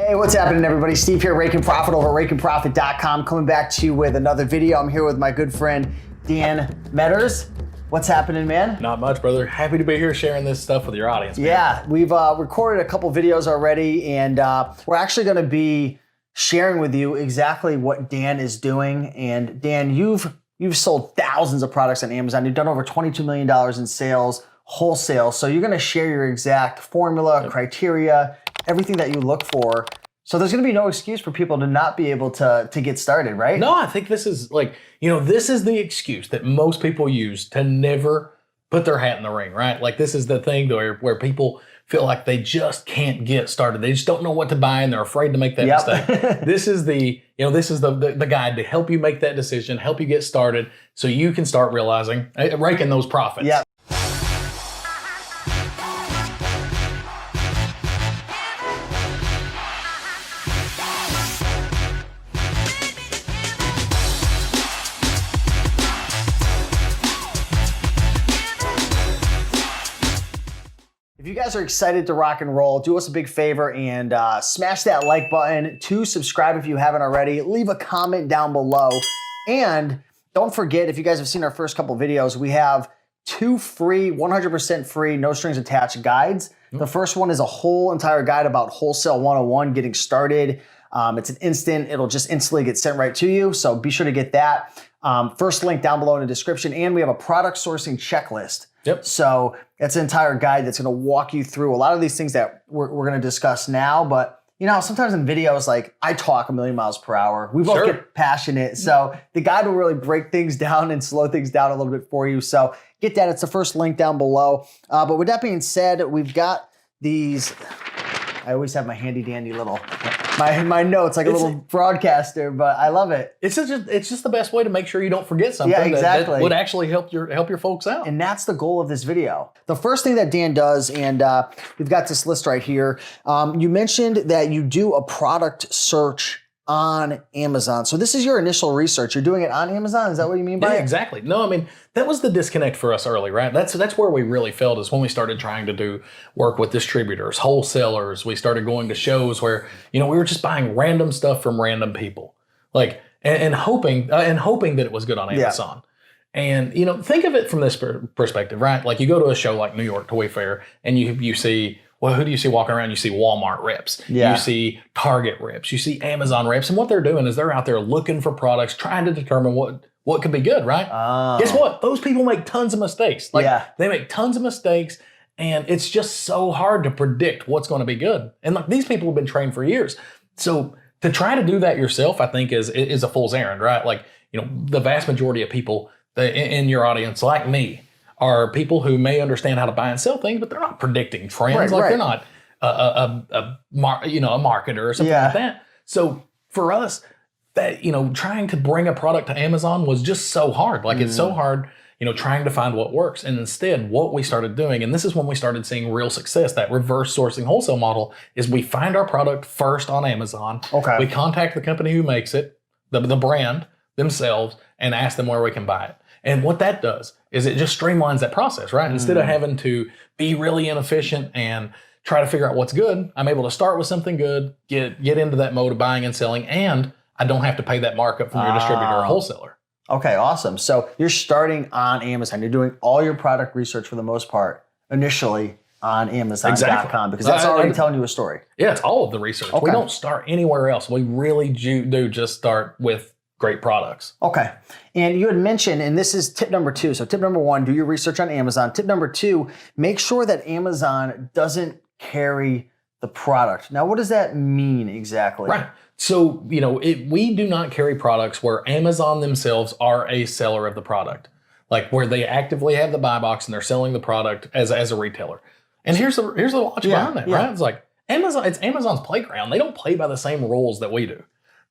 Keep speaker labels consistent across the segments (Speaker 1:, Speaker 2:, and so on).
Speaker 1: Hey, what's happening, everybody? Steve here, Raikenprofit over at Raikenprofit.com, coming back to you with another video. I'm here with my good friend, Dan Meadors. What's happening, man?
Speaker 2: Not much, brother. Happy to be here sharing this stuff with your audience, man.
Speaker 1: Yeah, we've recorded a couple videos already, and we're actually going to be sharing with you exactly what Dan is doing. And Dan, you've sold thousands of products on Amazon. You've done over $22 million in sales, wholesale. So you're going to share your exact formula, criteria, everything that you look for. So there's going to be no excuse for people to not be able to get started, right?
Speaker 2: No, I think this is this is the excuse that most people use to never put their hat in the ring, right? Like this is the thing where people feel like they just can't get started. They just don't know what to buy and they're afraid to make that mistake. This is the guide to help you make that decision, help you get started so you can start realizing, raking those profits.
Speaker 1: Yeah. If you guys are excited to rock and roll, do us a big favor and smash that like button. Subscribe if you haven't already. Leave a comment down below. And don't forget, if you guys have seen our first couple videos, we have 2 free, 100% free, no strings attached guides. The first one is a whole entire guide about Wholesale 101, getting started. It's an instant, it'll just instantly get sent right to you. So be sure to get that. First link down below in the description. And we have a product sourcing checklist.
Speaker 2: Yep.
Speaker 1: So that's an entire guide that's going to walk you through a lot of these things that we're going to discuss now. But you know, sometimes in videos, like I talk a million miles per hour. We both get passionate. So the guide will really break things down and slow things down a little bit for you. So get that. It's the first link down below. But with that being said, we've got these. I always have my handy dandy little my notes like a little broadcaster, but I love it.
Speaker 2: It's just the best way to make sure you don't forget something.
Speaker 1: Yeah, exactly.
Speaker 2: that would actually help your folks out.
Speaker 1: And that's the goal of this video. The first thing that Dan does, and we've got this list right here. You mentioned that you do a product search on Amazon. So this is your initial research. You're doing it on Amazon? Is that what you mean by it?
Speaker 2: Yeah, exactly. No, I mean, that was the disconnect for us early, right? That's where we really failed, is when we started trying to do work with distributors, wholesalers. We started going to shows where, we were just buying random stuff from random people, like, and hoping that it was good on Amazon. Yeah. And, think of it from this perspective, right? Like you go to a show like New York Toy Fair and you see, well, who do you see walking around? You see Walmart reps. Yeah. You see Target reps. You see Amazon reps. And what they're doing is they're out there looking for products, trying to determine what could be good, right? Guess what? Those people make tons of mistakes. They make tons of mistakes, and it's just so hard to predict what's going to be good. And like these people have been trained for years. So to try to do that yourself, I think is a fool's errand, right? Like, the vast majority of people in your audience, like me, are people who may understand how to buy and sell things, but they're not predicting trends. They're not a marketer or something like that. So for us, that trying to bring a product to Amazon was just so hard. Like it's so hard, trying to find what works. And instead, what we started doing, and this is when we started seeing real success, that reverse sourcing wholesale model, is we find our product first on Amazon. Okay. We contact the company who makes it, the brand themselves, and ask them where we can buy it. And what that does is it just streamlines that process, right? Instead of having to be really inefficient and try to figure out what's good, I'm able to start with something good, get into that mode of buying and selling, and I don't have to pay that markup from your distributor or wholesaler.
Speaker 1: Okay, awesome. So you're starting on Amazon. You're doing all your product research for the most part initially on Amazon.com because that's already telling you a story. Yeah,
Speaker 2: it's all of the research. Okay. We don't start anywhere else. We really do just start with great products.
Speaker 1: Okay. And you had mentioned, and this is tip number 2. So tip number 1, do your research on Amazon. Tip number 2, make sure that Amazon doesn't carry the product. Now, what does that mean exactly?
Speaker 2: Right. So, we do not carry products where Amazon themselves are a seller of the product, like where they actively have the buy box and they're selling the product as a retailer. And here's the logic behind that, right? It's like it's Amazon's playground. They don't play by the same rules that we do.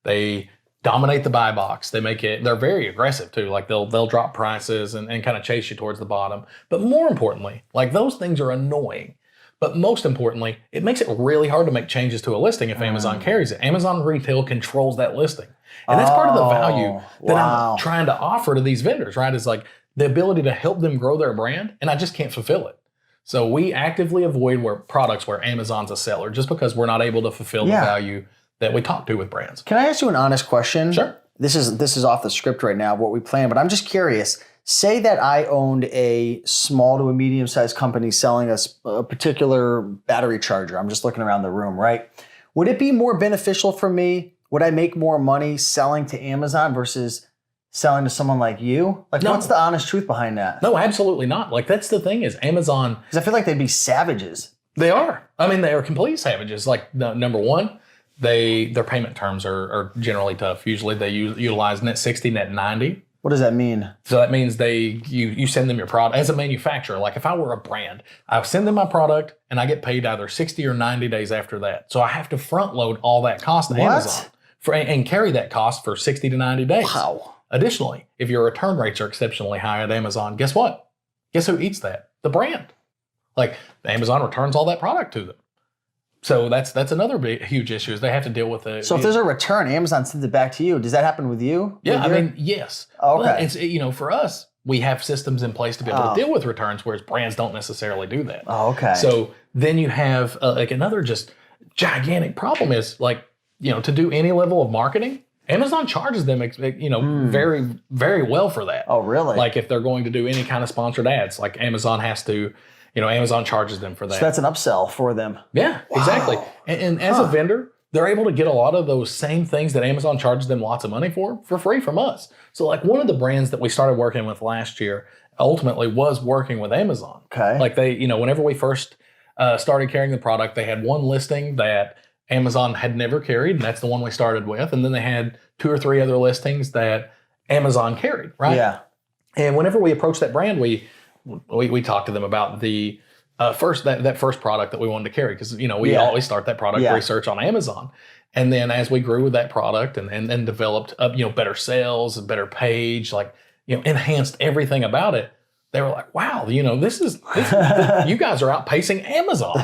Speaker 2: They dominate the buy box. They're very aggressive too. Like they'll drop prices and kind of chase you towards the bottom. But more importantly, like those things are annoying. But most importantly, it makes it really hard to make changes to a listing if Amazon carries it. Amazon Retail controls that listing. And that's part of the value that I'm trying to offer to these vendors, right? Is like the ability to help them grow their brand, and I just can't fulfill it. So we actively avoid products where Amazon's a seller just because we're not able to fulfill the value that we talk to with brands.
Speaker 1: Can I ask you an honest question?
Speaker 2: Sure.
Speaker 1: This is off the script right now of what we plan, but I'm just curious. Say that I owned a small to a medium-sized company selling a particular battery charger. I'm just looking around the room, right? Would it be more beneficial for me? Would I make more money selling to Amazon versus selling to someone like you? Like, what's the honest truth behind that?
Speaker 2: No, absolutely not. Like, that's the thing is Amazon.
Speaker 1: Because I feel like they'd be savages.
Speaker 2: They are. I mean, they are complete savages. Like, number one, their payment terms are generally tough. Usually they utilize net 60, net 90.
Speaker 1: What does that mean?
Speaker 2: So that means you send them your product as a manufacturer. Like if I were a brand, I send them my product and I get paid either 60 or 90 days after that. So I have to front load all that cost to Amazon and carry that cost for 60 to 90 days.
Speaker 1: Wow.
Speaker 2: Additionally, if your return rates are exceptionally high at Amazon, guess what? Guess who eats that? The brand. Like Amazon returns all that product to them. So that's another huge issue is they have to deal with it.
Speaker 1: So if there's a return, Amazon sends it back to you. Does that happen with you?
Speaker 2: Yeah, I mean, yes.
Speaker 1: Oh, okay.
Speaker 2: But it's, for us, we have systems in place to be able to deal with returns, whereas brands don't necessarily do that.
Speaker 1: Oh, okay.
Speaker 2: So then you have like another just gigantic problem is like, to do any level of marketing, Amazon charges them, very, very well for that.
Speaker 1: Oh, really?
Speaker 2: Like if they're going to do any kind of sponsored ads, like Amazon has to, Amazon charges them for that.
Speaker 1: So that's an upsell for them.
Speaker 2: Yeah, exactly. And as a vendor, they're able to get a lot of those same things that Amazon charges them lots of money for free from us. So like one of the brands that we started working with last year ultimately was working with Amazon.
Speaker 1: Okay.
Speaker 2: Like they, whenever we first started carrying the product, they had one listing that Amazon had never carried, and that's the one we started with. And then they had 2 or 3 other listings that Amazon carried, right?
Speaker 1: Yeah.
Speaker 2: And whenever we approached that brand, we talked to them about the first product that we wanted to carry because we always start that product research on Amazon, and then as we grew with that product and developed better sales and better page, enhanced everything about it, they were like, wow, this is you guys are outpacing Amazon.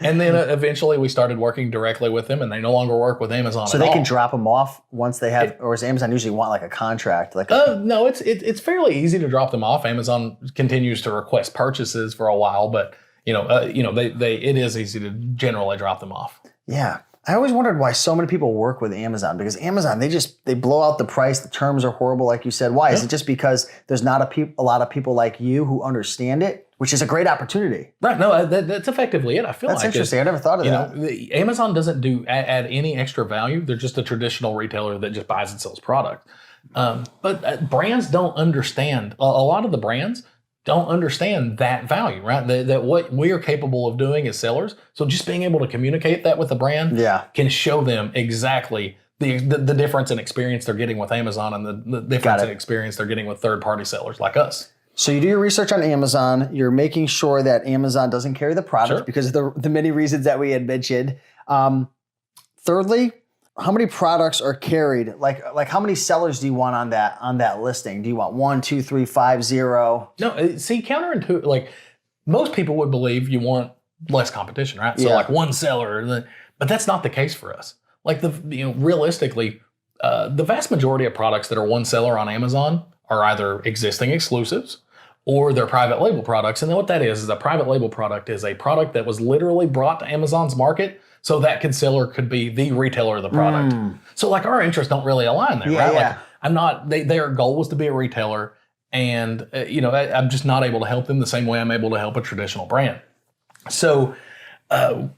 Speaker 2: And then eventually we started working directly with them, and they no longer work with Amazon.
Speaker 1: So they can drop them off once they have, or does Amazon usually want like a contract?
Speaker 2: No, it's fairly easy to drop them off. Amazon continues to request purchases for a while, but it is easy to generally drop them off.
Speaker 1: Yeah. I always wondered why so many people work with Amazon, because Amazon, they blow out the price. The terms are horrible, like you said. Why? Is it just because there's not a lot of people like you who understand it, which is a great opportunity?
Speaker 2: Right. No, that's effectively it. I feel
Speaker 1: that's interesting. I never thought of
Speaker 2: that. Amazon doesn't add any extra value. They're just a traditional retailer that just buys and sells product. But brands don't understand. A lot of the brands don't understand that value, right? That what we are capable of doing as sellers. So just being able to communicate that with the brand can show them exactly the difference in experience they're getting with Amazon and the difference in experience they're getting with third-party sellers like us.
Speaker 1: So you do your research on Amazon. You're making sure that Amazon doesn't carry the product because of the many reasons that we had mentioned. Thirdly, how many products are carried? Like how many sellers do you want on that listing? Do you want 1, 2, 3, 5, 0?
Speaker 2: No, see, counterintuitive. Like most people would believe you want less competition, right? So like one seller, but that's not the case for us. Like realistically, the vast majority of products that are one seller on Amazon are either existing exclusives or they're private label products. And then what that is a private label product is a product that was literally brought to Amazon's market so that seller could be the retailer of the product. So like our interests don't really align there, right? Like I'm not, their goal was to be a retailer, and I'm just not able to help them the same way I'm able to help a traditional brand. So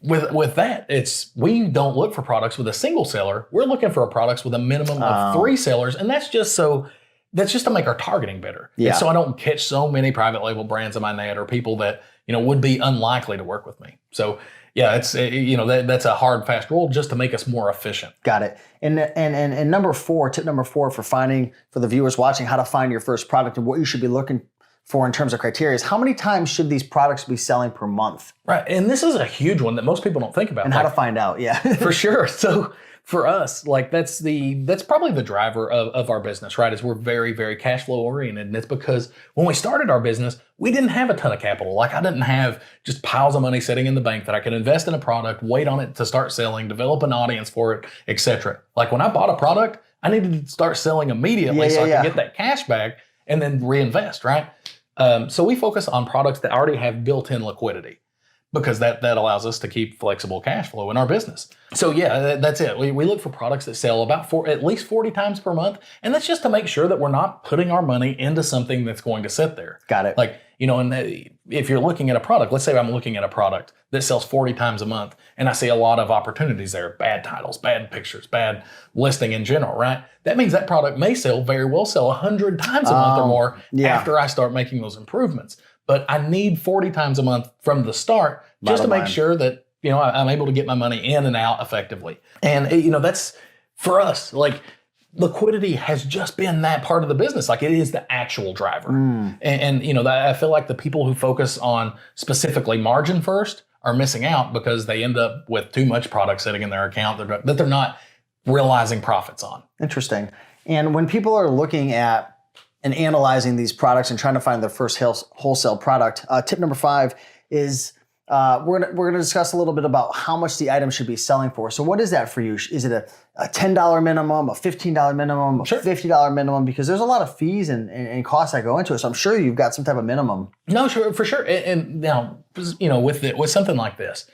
Speaker 2: with that, we don't look for products with a single seller. We're looking for products with a minimum of 3 sellers, and that's just to make our targeting better. Yeah. So I don't catch so many private label brands in my net or people that would be unlikely to work with me. So yeah, it's that's a hard, fast rule just to make us more efficient.
Speaker 1: Got it. And tip number 4 for the viewers watching how to find your first product and what you should be looking for in terms of criteria is how many times should these products be selling per month?
Speaker 2: Right, and this is a huge one that most people don't think about.
Speaker 1: And how to find out,
Speaker 2: for sure. So for us, that's probably the driver of our business, right? Is we're very, very cash flow oriented. And it's because when we started our business, we didn't have a ton of capital. Like I didn't have just piles of money sitting in the bank that I could invest in a product, wait on it to start selling, develop an audience for it, etc. Like when I bought a product, I needed to start selling immediately so I could get that cash back and then reinvest, right? So we focus on products that already have built-in liquidity, because that allows us to keep flexible cash flow in our business. So yeah, that's it. We look for products that sell about at least 40 times per month. And that's just to make sure that we're not putting our money into something that's going to sit there.
Speaker 1: Got it.
Speaker 2: Like, and if you're looking at a product, let's say I'm looking at a product that sells 40 times a month, and I see a lot of opportunities there, bad titles, bad pictures, bad listing in general, right? That means that product may very well sell 100 times a month or more after I start making those improvements. But I need 40 times a month from the start just to make sure that, I'm able to get my money in and out effectively. And, that's for us, like, liquidity has just been that part of the business. Like, it is the actual driver. And I feel like the people who focus on specifically margin first are missing out, because they end up with too much product sitting in their account that they're not realizing profits on.
Speaker 1: Interesting. And when people are looking at and analyzing these products and trying to find their first wholesale product, tip number 5 is we're going to discuss a little bit about how much the item should be selling for. So what is that for you? Is it a $10 minimum, a $15 minimum, a $50 minimum? Because there's a lot of fees and costs that go into it. So I'm sure you've got some type of minimum.
Speaker 2: No, sure, for sure. And now, with something like this,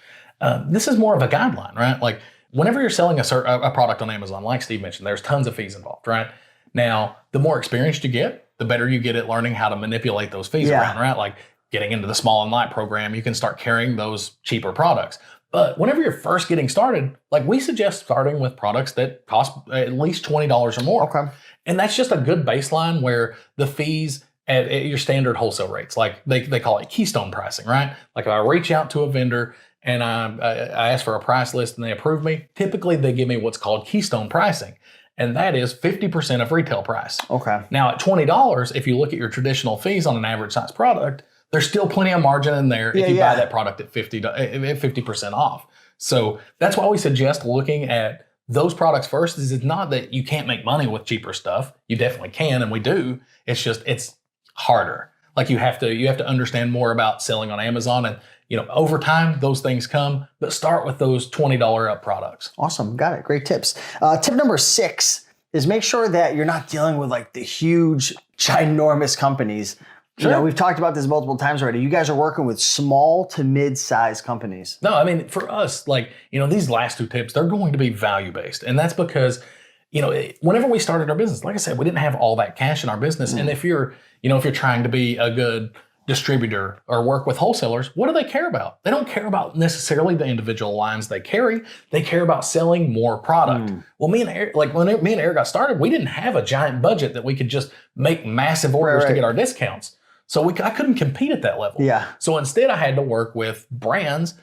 Speaker 2: this is more of a guideline, right? Like, whenever you're selling a product on Amazon, like Steve mentioned, there's tons of fees involved, right? Now, the more experienced you get, the better you get at learning how to manipulate those fees around, right? Like, getting into the small and light program, you can start carrying those cheaper products. But whenever you're first getting started, like, we suggest starting with products that cost at least $20 or more.
Speaker 1: Okay.
Speaker 2: And that's just a good baseline where the fees at your standard wholesale rates, like they call it keystone pricing, right? Like, if I reach out to a vendor and I ask for a price list and they approve me, typically they give me what's called keystone pricing. And that is 50% of retail price.
Speaker 1: Okay.
Speaker 2: Now, at $20, if you look at your traditional fees on an average size product, there's still plenty of margin in there if you buy that product at 50% off. So that's why we suggest looking at those products first. It's not that you can't make money with cheaper stuff. You definitely can, and we do. It's just, it's harder. Like, you have to understand more about selling on Amazon, and over time those things come, but start with those $20 up products.
Speaker 1: Awesome. Got it. Great tips. Tip number 6 is make sure that you're not dealing with like the huge, ginormous companies. Sure. We've talked about this multiple times already. You guys are working with small to mid-sized companies.
Speaker 2: No, I mean, for us, like, these last 2 tips, they're going to be value-based. And that's because, whenever we started our business, like I said, we didn't have all that cash in our business. And if you're trying to be a good distributor or work with wholesalers, what do they care about? They don't care about necessarily the individual lines they carry. They care about selling more product. Well, me and Eric, when me and Eric got started, we didn't have a giant budget that we could just make massive orders to get our discounts. So I couldn't compete at that level.
Speaker 1: Yeah.
Speaker 2: So instead, I had to work with brands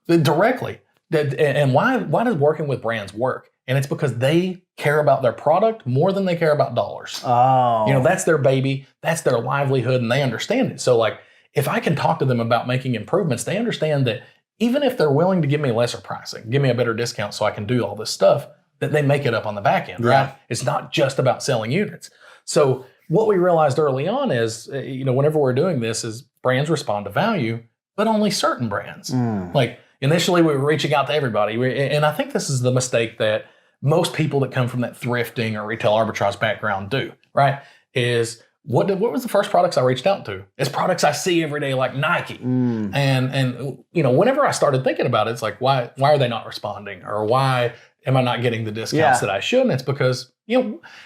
Speaker 2: directly. And why does working with brands work? And it's because they care about their product more than they care about dollars.
Speaker 1: Oh.
Speaker 2: That's their baby. That's their livelihood, and they understand it. So, like, if I can talk to them about making improvements, they understand that even if they're willing to give me lesser pricing, give me a better discount so I can do all this stuff, that they make it up on the back end, right? It's not just about selling units. So what we realized early on is, whenever we're doing this, is brands respond to value, but only certain brands. Like, initially we were reaching out to everybody. And I think this is the mistake that most people that come from that thrifting or retail arbitrage background do, right? Is what was the first products I reached out to? It's products I see every day, like Nike. And whenever I started thinking about it, it's like, why are they not responding? Or why am I not getting the discounts that I should? And it's because,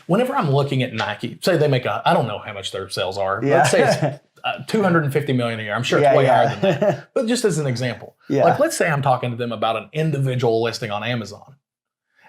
Speaker 2: whenever I'm looking at Nike, say they make I don't know how much their sales are. Let's say it's $250 million a year. I'm sure it's way higher than that. But just as an example, like, let's say I'm talking to them about an individual listing on Amazon.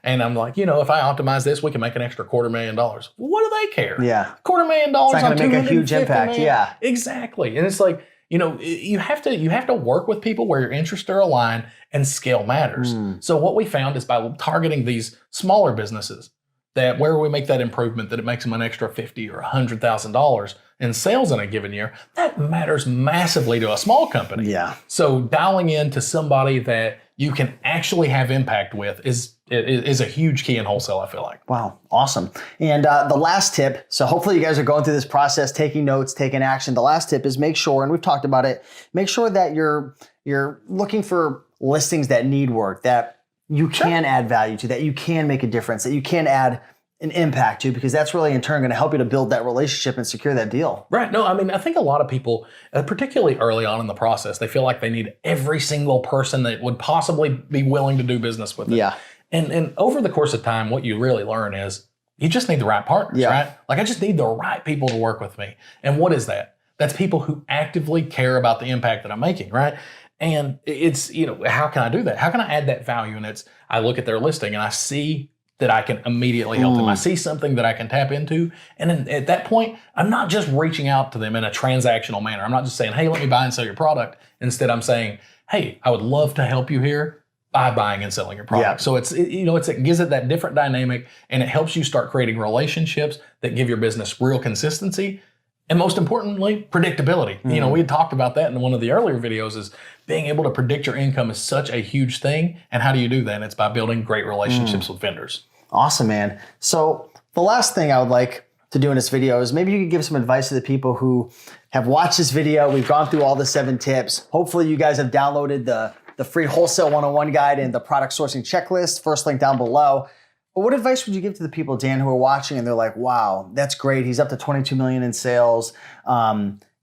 Speaker 2: And I'm like, if I optimize this, we can make an extra $250,000. What do they care?
Speaker 1: Yeah.
Speaker 2: $250,000
Speaker 1: It's not going to make a huge impact.
Speaker 2: Million.
Speaker 1: Yeah.
Speaker 2: Exactly. And it's like, you have to work with people where your interests are aligned and scale matters. So what we found is by targeting these smaller businesses, that where we make that improvement, that it makes them an extra $50,000 or $100,000 in sales in a given year, that matters massively to a small company.
Speaker 1: Yeah.
Speaker 2: So dialing in to somebody that you can actually have impact with is a huge key in wholesale, I feel like.
Speaker 1: Wow, awesome. And the last tip, so hopefully you guys are going through this process, taking notes, taking action. The last tip is make sure, and we've talked about it, make sure that you're looking for listings that need work, that you can add value to, that you can make a difference, that you can add an impact to, because that's really in turn going to help you to build that relationship and secure that deal.
Speaker 2: Right. No, I mean, I think a lot of people, particularly early on in the process, they feel like they need every single person that would possibly be willing to do business with it.
Speaker 1: Yeah.
Speaker 2: And over the course of time, what you really learn is you just need the right partners, right? Like, I just need the right people to work with me. And what is that? That's people who actively care about the impact that I'm making, right? And it's, how can I do that? How can I add that value? And I look at their listing and I see that I can immediately help them. I see something that I can tap into. And then at that point, I'm not just reaching out to them in a transactional manner. I'm not just saying, hey, let me buy and sell your product. Instead, I'm saying, hey, I would love to help you here by buying and selling your product. So it gives it that different dynamic, and it helps you start creating relationships that give your business real consistency. And most importantly, predictability. We had talked about that in one of the earlier videos, is being able to predict your income is such a huge thing. And how do you do that? And it's by building great relationships with vendors.
Speaker 1: Awesome, man. So the last thing I would like to do in this video is maybe you could give some advice to the people who have watched this video. We've gone through all the 7 tips. Hopefully you guys have downloaded the free Wholesale 101 guide and the product sourcing checklist. First link down below. But what advice would you give to the people, Dan, who are watching and they're like, wow, that's great. He's up to 22 million in sales. I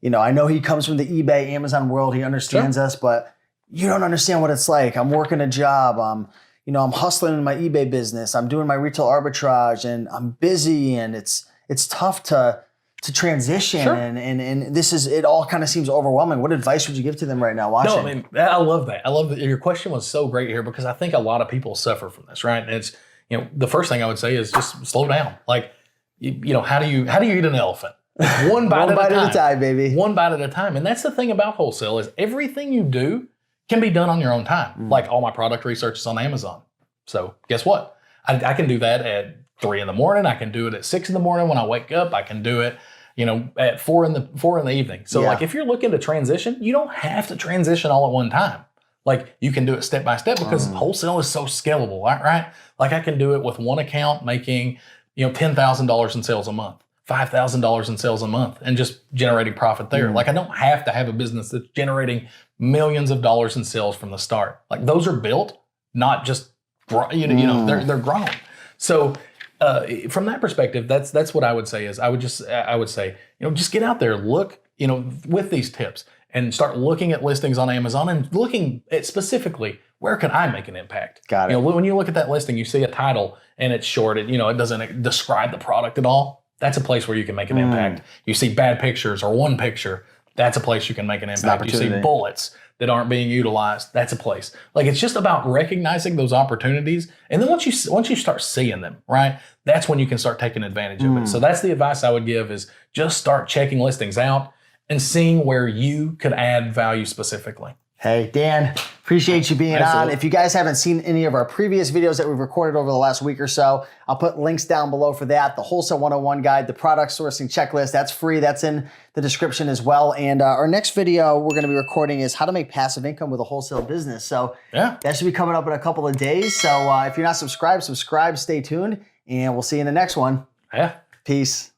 Speaker 1: know he comes from the eBay, Amazon world. He understands us, but you don't understand what it's like. I'm working a job. I'm hustling in my eBay business. I'm doing my retail arbitrage, and I'm busy, and it's tough to transition. And it all kind of seems overwhelming. What advice would you give to them right now watching?
Speaker 2: No, I mean, I love that. I love that. Your question was so great here, because I think a lot of people suffer from this, right? And it's, the first thing I would say is just slow down. Like, how do you eat an elephant? It's one bite at a time,
Speaker 1: baby.
Speaker 2: One bite at a time. And that's the thing about wholesale, is everything you do can be done on your own time. Like, all my product research is on Amazon. So guess what? I can do that at 3 in the morning. I can do it at 6 in the morning when I wake up. I can do it, at 4 in the evening. So like, if you're looking to transition, you don't have to transition all at one time. Like, you can do it step by step, because wholesale is so scalable, right? Like, I can do it with one account making, $10,000 in sales a month, $5,000 in sales a month, and just generating profit there. Like, I don't have to have a business that's generating millions of dollars in sales from the start. Like, those are built, not just, they're grown. So from that perspective, that's what I would say is I would say, just get out there, look, with these tips, and start looking at listings on Amazon and looking at specifically, where can I make an impact?
Speaker 1: Got it.
Speaker 2: When you look at that listing, you see a title and it's short, it doesn't describe the product at all. That's a place where you can make an impact. You see bad pictures or one picture, that's a place you can make an impact. You see bullets that aren't being utilized, that's a place. Like, it's just about recognizing those opportunities. And then once you start seeing them, right, that's when you can start taking advantage of it. So that's the advice I would give, is just start checking listings out and seeing where you could add value specifically.
Speaker 1: Hey, Dan, appreciate you being on. If you guys haven't seen any of our previous videos that we've recorded over the last week or so, I'll put links down below for that. The Wholesale 101 guide, the product sourcing checklist, that's free. That's in the description as well. And our next video we're going to be recording is how to make passive income with a wholesale business. So that should be coming up in a couple of days. So if you're not subscribed, subscribe, stay tuned, and we'll see you in the next one.
Speaker 2: Yeah.
Speaker 1: Peace.